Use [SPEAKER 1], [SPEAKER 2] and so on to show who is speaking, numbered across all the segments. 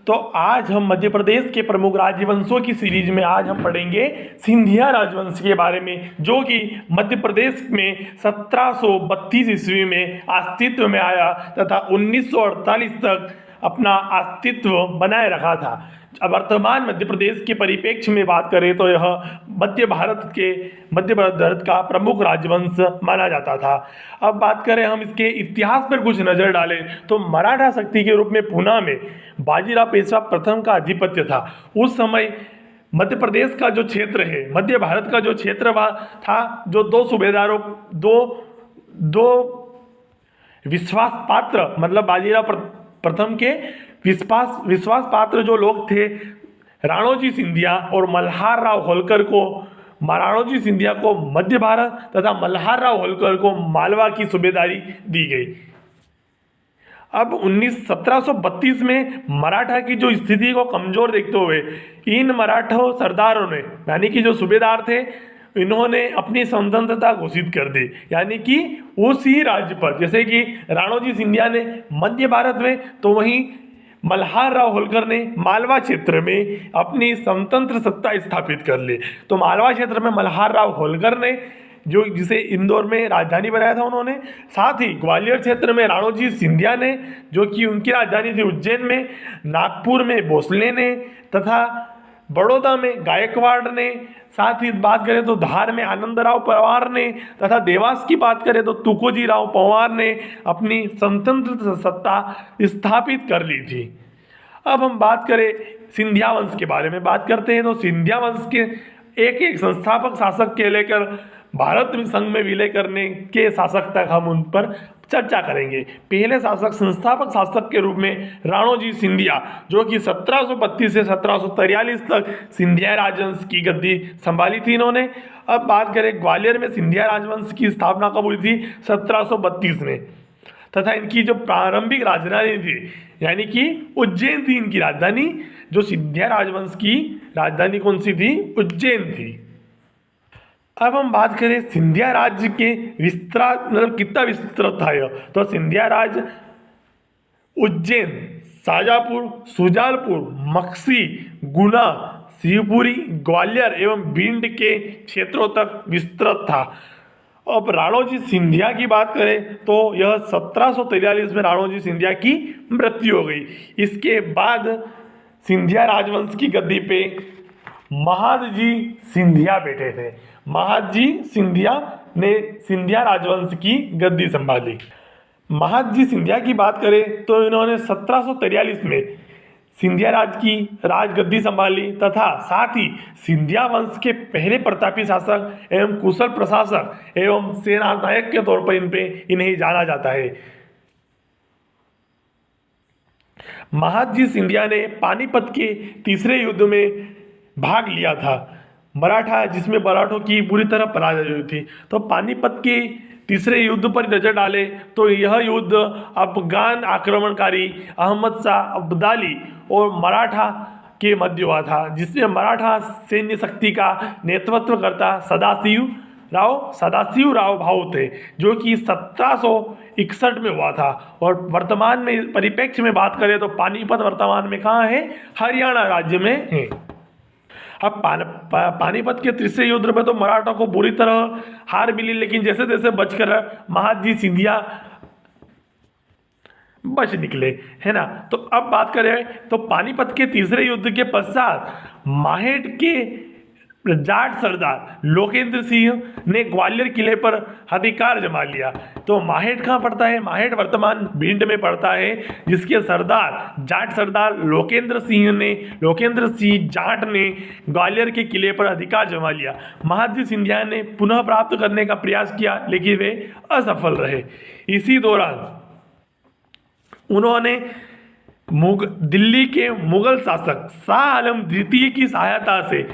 [SPEAKER 1] तो आज हम मध्य प्रदेश के प्रमुख राजवंशों की सीरीज में आज हम पढ़ेंगे सिंधिया राजवंश के बारे में, जो कि मध्य प्रदेश में 1732 ईस्वी में अस्तित्व में आया तथा 1948 तक अपना अस्तित्व बनाए रखा था। अब वर्तमान मध्य प्रदेश के परिप्रेक्ष्य में बात करें तो यह मध्य भारत का प्रमुख राजवंश माना जाता था। अब बात करें हम इसके इतिहास पर कुछ नज़र डालें तो मराठा शक्ति के रूप में पूना में बाजीराव पेशवा प्रथम का आधिपत्य था। उस समय मध्य प्रदेश का जो क्षेत्र है, मध्य भारत का जो क्षेत्र था, जो दो विश्वास पात्र मतलब बाजीराव प्रथम के विश्वास पात्र जो लोग थे, राणोजी सिंधिया और मल्हार राव होलकर को राणोजी सिंधिया को मध्य भारत तथा मल्हार राव होलकर को मालवा की सूबेदारी दी गई। अब 1732 में मराठा की जो स्थिति को कमजोर देखते हुए इन मराठा सरदारों ने, यानी कि जो सूबेदार थे, इन्होंने अपनी स्वतंत्रता घोषित कर दी। यानी कि उसी राज्य पर, जैसे कि राणोजी सिंधिया ने मध्य भारत में, तो वहीं मल्हार राव होलकर ने मालवा क्षेत्र में अपनी स्वतंत्र सत्ता स्थापित कर ली। तो मालवा क्षेत्र में मल्हार राव होलकर ने, जो जिसे इंदौर में राजधानी बनाया था उन्होंने, साथ ही ग्वालियर क्षेत्र में राणोजी सिंधिया ने, जो कि उनकी राजधानी थी उज्जैन में, नागपुर में भोसले ने तथा बड़ौदा में गायकवाड़ ने, साथ ही बात करें तो धार में आनंदराव पवार ने तथा देवास की बात करें तो तुकोजी राव पवार ने अपनी स्वतंत्र सत्ता स्थापित कर ली थी। अब हम बात करें सिंधिया वंश के बारे में बात करते हैं तो सिंधिया वंश के एक संस्थापक शासक के लेकर भारत संघ में विलय करने के शासक तक हम उन पर चर्चा करेंगे। पहले संस्थापक शासक के रूप में राणोजी सिंधिया, जो कि 1732 से 1743 तक सिंधिया राजवंश की गद्दी संभाली थी इन्होंने। अब बात करें ग्वालियर में सिंधिया राजवंश की स्थापना कब हुई थी? 1732 में। तथा इनकी जो प्रारंभिक राजधानी थी, यानी कि उज्जैन थी इनकी राजधानी। जो सिंधिया राजवंश की राजधानी कौन सी थी? उज्जैन थी। अब हम बात करें सिंधिया राज्य के विस्तार, मतलब कितना विस्तृत था यह, तो सिंधिया राज्य उज्जैन, शाजापुर, शुजालपुर, मक्सी, गुना, शिवपुरी, ग्वालियर एवं भिंड के क्षेत्रों तक विस्तृत था। अब राणोजी सिंधिया की बात करें तो यह 1743 में राणोजी सिंधिया की मृत्यु हो गई। इसके बाद सिंधिया राजवंश की गद्दी पे महादजी सिंधिया बैठे थे। महादजी सिंधिया ने सिंधिया राजवंश की गद्दी संभाली। महादजी सिंधिया की बात करें तो इन्होंने 1743 में सिंधिया राज्य की राजगद्दी संभाली तथा साथ ही सिंधिया वंश के पहले प्रतापी शासक एवं कुशल प्रशासक एवं सेना नायक के तौर पर इन्हें जाना जाता है। महादजी सिंधिया ने पानीपत के तीसरे युद्ध में भाग लिया था, जिसमें मराठों की बुरी तरह पराजय हुई थी। तो पानीपत के तीसरे युद्ध पर नजर डाले तो यह युद्ध अफगान आक्रमणकारी अहमद शाह अब्दाली और मराठा के मध्य हुआ था, जिसमें मराठा सैन्य शक्ति का नेतृत्व करता सदाशिव राव भाऊ थे, जो कि 1761 में हुआ था। और वर्तमान में परिप्रेक्ष्य में बात करें तो पानीपत वर्तमान में कहाँ है? हरियाणा राज्य में है। अब पानीपत के तीसरे युद्ध में तो मराठों को बुरी तरह हार मिली, लेकिन जैसे जैसे बचकर महादजी सिंधिया बच निकले, है ना। तो अब बात करें तो पानीपत के तीसरे युद्ध के पश्चात माहेठ के जाट सरदार लोकेंद्र सिंह ने ग्वालियर किले पर अधिकार जमा लिया। तो माहेठ कहाँ पड़ता है? माहेठ वर्तमान भिंड में पड़ता है, जिसके जाट सरदार लोकेंद्र सिंह जाट ने ग्वालियर के किले पर अधिकार जमा लिया। महादजी सिंधिया ने पुनः प्राप्त करने का प्रयास किया, लेकिन वे असफल रहे। इसी दौरान उन्होंने दिल्ली के मुगल शासक शाह आलम द्वितीय की सहायता से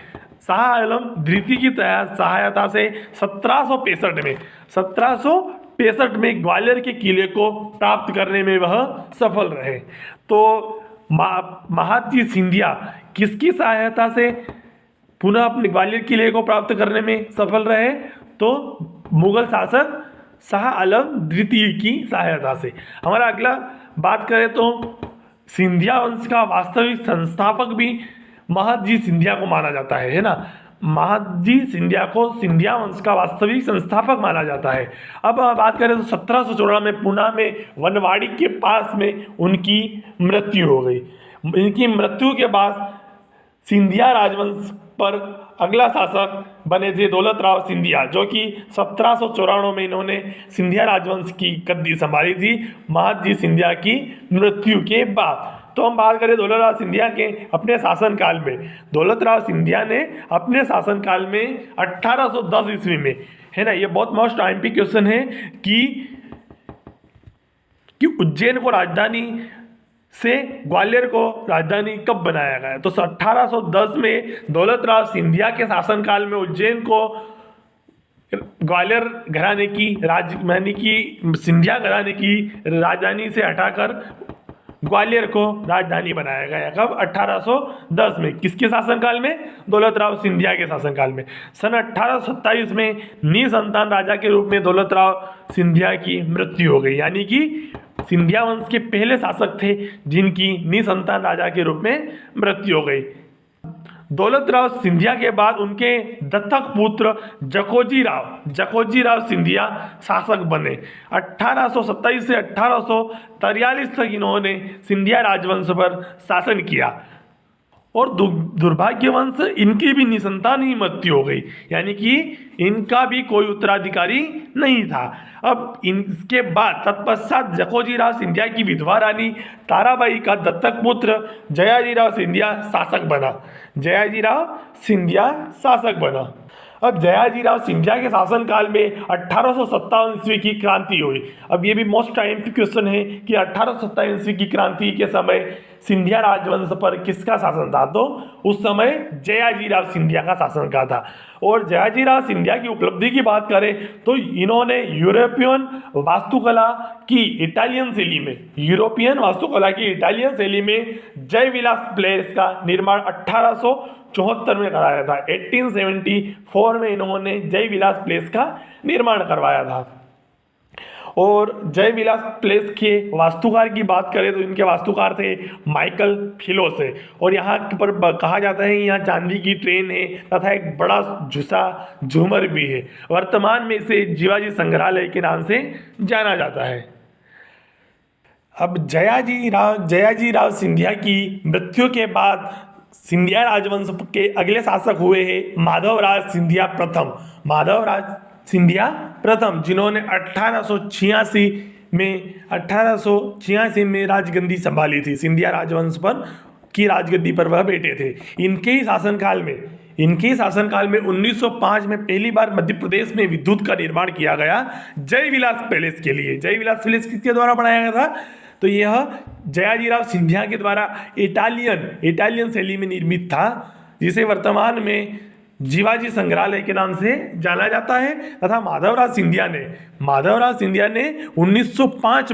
[SPEAKER 1] 1765 में ग्वालियर के किले को प्राप्त करने में वह सफल रहे। तो महादजी सिंधिया किसकी सहायता से पुनः अपने ग्वालियर किले को प्राप्त करने में सफल रहे? तो मुगल शासक शाह आलम द्वितीय की सहायता से। हमारा अगला बात करें तो सिंधिया वंश का वास्तविक संस्थापक भी महदजी सिंधिया को माना जाता है ना। महदजी सिंधिया को सिंधिया वंश का वास्तविक संस्थापक माना जाता है। अब बात करें तो 1714 में पुणे में वनवाड़ी के पास में उनकी मृत्यु हो गई। इनकी मृत्यु के बाद सिंधिया राजवंश पर अगला शासक बने थे दौलत राव सिंधिया, जो कि 1794 में इन्होंने सिंधिया राजवंश की गद्दी संभाली थी महदजी सिंधिया की मृत्यु के बाद। तो हम बात करें दौलत राव सिंधिया के अपने शासनकाल में। दौलत राव सिंधिया ने अपने शासनकाल में 1810 ईस्वी में, है ना, ये बहुत मोस्ट आईएमपी क्वेश्चन है कि उज्जैन को राजधानी से ग्वालियर को राजधानी कब बनाया गया। तो 1810 में दौलत राव सिंधिया के शासनकाल में उज्जैन को ग्वालियर घराने की यानी कि सिंधिया घराने की राजधानी से हटाकर ग्वालियर को राजधानी बनाया गया। कब? 1810 में। किसके शासनकाल में? दौलत राव सिंधिया के शासनकाल में। सन 1827 में निसंतान राजा के रूप में दौलत राव सिंधिया की मृत्यु हो गई, यानी कि सिंधिया वंश के पहले शासक थे जिनकी निसंतान राजा के रूप में मृत्यु हो गई। दौलत राव सिंधिया के बाद उनके दत्तक पुत्र जखोजी राव सिंधिया शासक बने। 1827 से 1843 तक इन्होंने सिंधिया राजवंश पर शासन किया और दुर्भाग्यवंश इनकी भी निसंतान ही मृत्यु हो गई, यानी कि इनका भी कोई उत्तराधिकारी नहीं था। अब इनके बाद तत्पश्चात जखोजी राव सिंधिया की विधवा रानी ताराबाई का दत्तक पुत्र जयाजी राव सिंधिया शासक बना। अब जयाजी राव सिंधिया के शासनकाल में 1857 ईस्वी की क्रांति हुई। अब ये भी मोस्ट आईएमपी क्वेश्चन है कि 1857 ईस्वी की क्रांति के समय सिंधिया राजवंश पर किसका शासन था? तो उस समय जयाजी राव सिंधिया का शासन का था। और जयाजी राव सिंधिया की उपलब्धि की बात करें तो इन्होंने यूरोपियन वास्तुकला की इटालियन शैली में जय विलास पैलेस का निर्माण 1874 में कराया था। 1874 में इन्होंने जय विलास पैलेस का निर्माण करवाया था। और जय विलास पैलेस के वास्तुकार की बात करें तो इनके वास्तुकार थे माइकल फिलोसे। और यहाँ पर कहा जाता है यहाँ चांदी की ट्रेन है तथा एक बड़ा झूमर भी है। वर्तमान में इसे जीवाजी संग्रहालय के नाम से जाना जाता है। अब जयाजी राव सिंधिया की मृत्यु के बाद सिंधिया राजवंश के अगले शासक हुए हैं माधवराज सिंधिया प्रथम, जिन्होंने 1886 में राजगद्दी संभाली थी। सिंधिया राजवंश पर की राजगद्दी पर वह बैठे थे। इनके ही शासनकाल में 1905 में पहली बार मध्य प्रदेश में विद्युत का निर्माण किया गया जय विलास पैलेस के लिए। जय विलास पैलेस किसके द्वारा बनाया गया था? तो यह जयाजी राव सिंधिया के द्वारा इटालियन शैली में निर्मित था, जिसे वर्तमान में जीवाजी संग्रहालय के नाम से जाना जाता है। तथा माधवराज सिंधिया ने 1905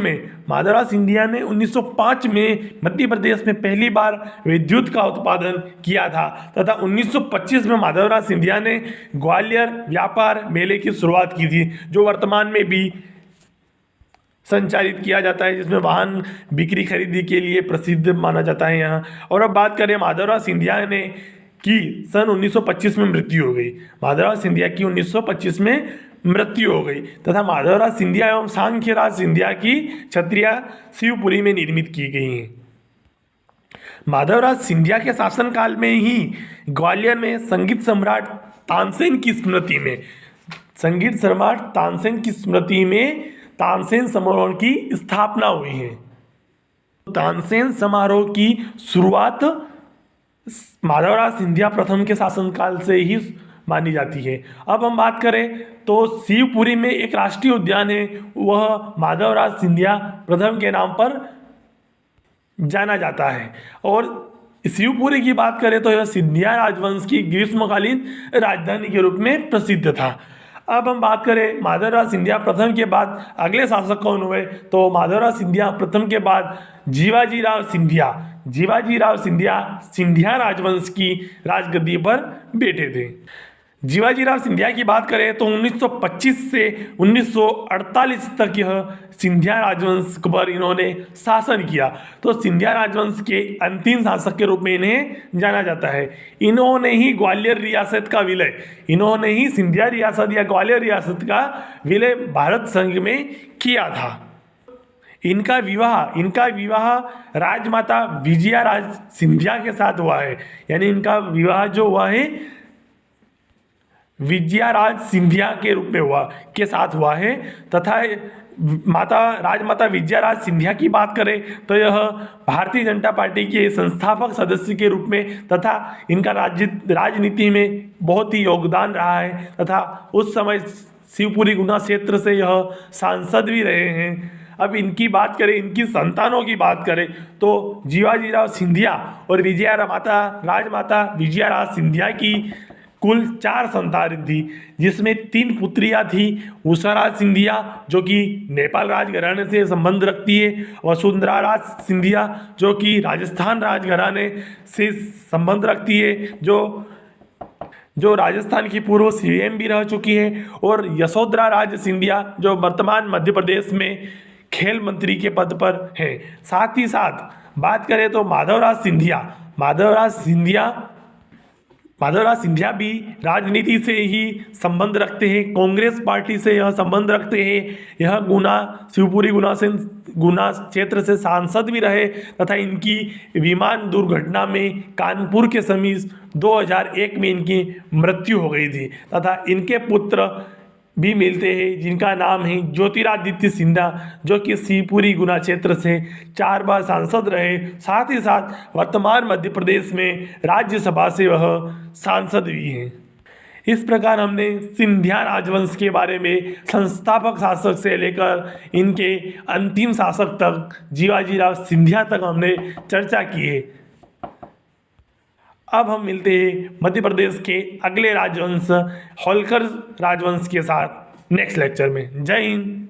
[SPEAKER 1] में मध्य प्रदेश में पहली बार विद्युत का उत्पादन किया था। तथा 1925 में माधवराज सिंधिया ने ग्वालियर व्यापार मेले की शुरुआत की थी, जो वर्तमान में भी संचालित किया जाता है, जिसमें वाहन बिक्री खरीदी के लिए प्रसिद्ध माना जाता है यहाँ। और अब बात करें माधवराज सिंधिया ने की सन 1925 में मृत्यु हो गई। माधवराज सिंधिया की 1925 में मृत्यु हो गई तथा माधवराज सिंधिया एवं सांख्यराज सिंधिया की छत्रियां शिवपुरी में निर्मित की गई हैं। माधवराज सिंधिया के शासनकाल में ही ग्वालियर में संगीत सम्राट तानसेन की स्मृति में तानसेन समारोह की स्थापना हुई है। तानसेन समारोह की शुरुआत माधवराज सिंधिया प्रथम के शासनकाल से ही मानी जाती है। अब हम बात करें तो शिवपुरी में एक राष्ट्रीय उद्यान है, वह माधवराज सिंधिया प्रथम के नाम पर जाना जाता है। और शिवपुरी की बात करें तो यह सिंधिया राजवंश की ग्रीष्मकालीन राजधानी के रूप में प्रसिद्ध था। अब हम बात करें माधवराज सिंधिया प्रथम के बाद अगले शासक कौन हुए, तो माधवराज सिंधिया प्रथम के बाद जीवाजी राव सिंधिया सिंधिया राजवंश की राजगद्दी पर बैठे थे। जीवाजीराव सिंधिया की बात करें तो 1925 से 1948 तक यह सिंधिया राजवंश पर इन्होंने शासन किया। तो सिंधिया राजवंश के अंतिम शासक के रूप में इन्हें जाना जाता है। इन्होंने ही ग्वालियर रियासत का विलय, इन्होंने ही सिंधिया रियासत या ग्वालियर रियासत का विलय भारत संघ में किया था। इनका विवाह राजमाता विजया राज सिंधिया के साथ हुआ है, यानी इनका विवाह जो हुआ है विजयाराज सिंधिया के रूप में के साथ हुआ है। तथा राजमाता विजयाराज सिंधिया की बात करें तो यह भारतीय जनता पार्टी के संस्थापक सदस्य के रूप में तथा इनका राजनीति में बहुत ही योगदान रहा है तथा उस समय शिवपुरी गुना क्षेत्र से यह सांसद भी रहे हैं। अब इनकी बात करें, इनकी संतानों की बात करें तो जीवाजीराव सिंधिया और राजमाता विजयाराज सिंधिया की कुल 4 संतान थी, जिसमें 3 पुत्रियां थी। उषाराज सिंधिया जो कि नेपाल राजघराने से संबंध रखती है, वसुंधरा राज सिंधिया जो कि राजस्थान राजघराने से संबंध रखती है, जो राजस्थान की पूर्व सीएम भी रह चुकी है, और यशोधरा राज सिंधिया जो वर्तमान मध्य प्रदेश में खेल मंत्री के पद पर है। साथ ही साथ बात करें तो माधवराज सिंधिया भी राजनीति से ही संबंध रखते हैं, कांग्रेस पार्टी से यह संबंध रखते हैं। यह शिवपुरी गुना क्षेत्र से सांसद भी रहे तथा इनकी विमान दुर्घटना में कानपुर के समीप 2001 में इनकी मृत्यु हो गई थी। तथा इनके पुत्र भी मिलते हैं जिनका नाम है ज्योतिरादित्य सिंधिया, जो कि शिवपुरी गुना क्षेत्र से 4 बार सांसद रहे। साथ ही साथ वर्तमान मध्य प्रदेश में राज्यसभा से वह सांसद भी हैं। इस प्रकार हमने सिंधिया राजवंश के बारे में संस्थापक शासक से लेकर इनके अंतिम शासक तक जीवाजीराव सिंधिया तक हमने चर्चा की है। अब हम मिलते हैं मध्य प्रदेश के अगले राजवंश होलकर राजवंश के साथ नेक्स्ट लेक्चर में। जय हिंद।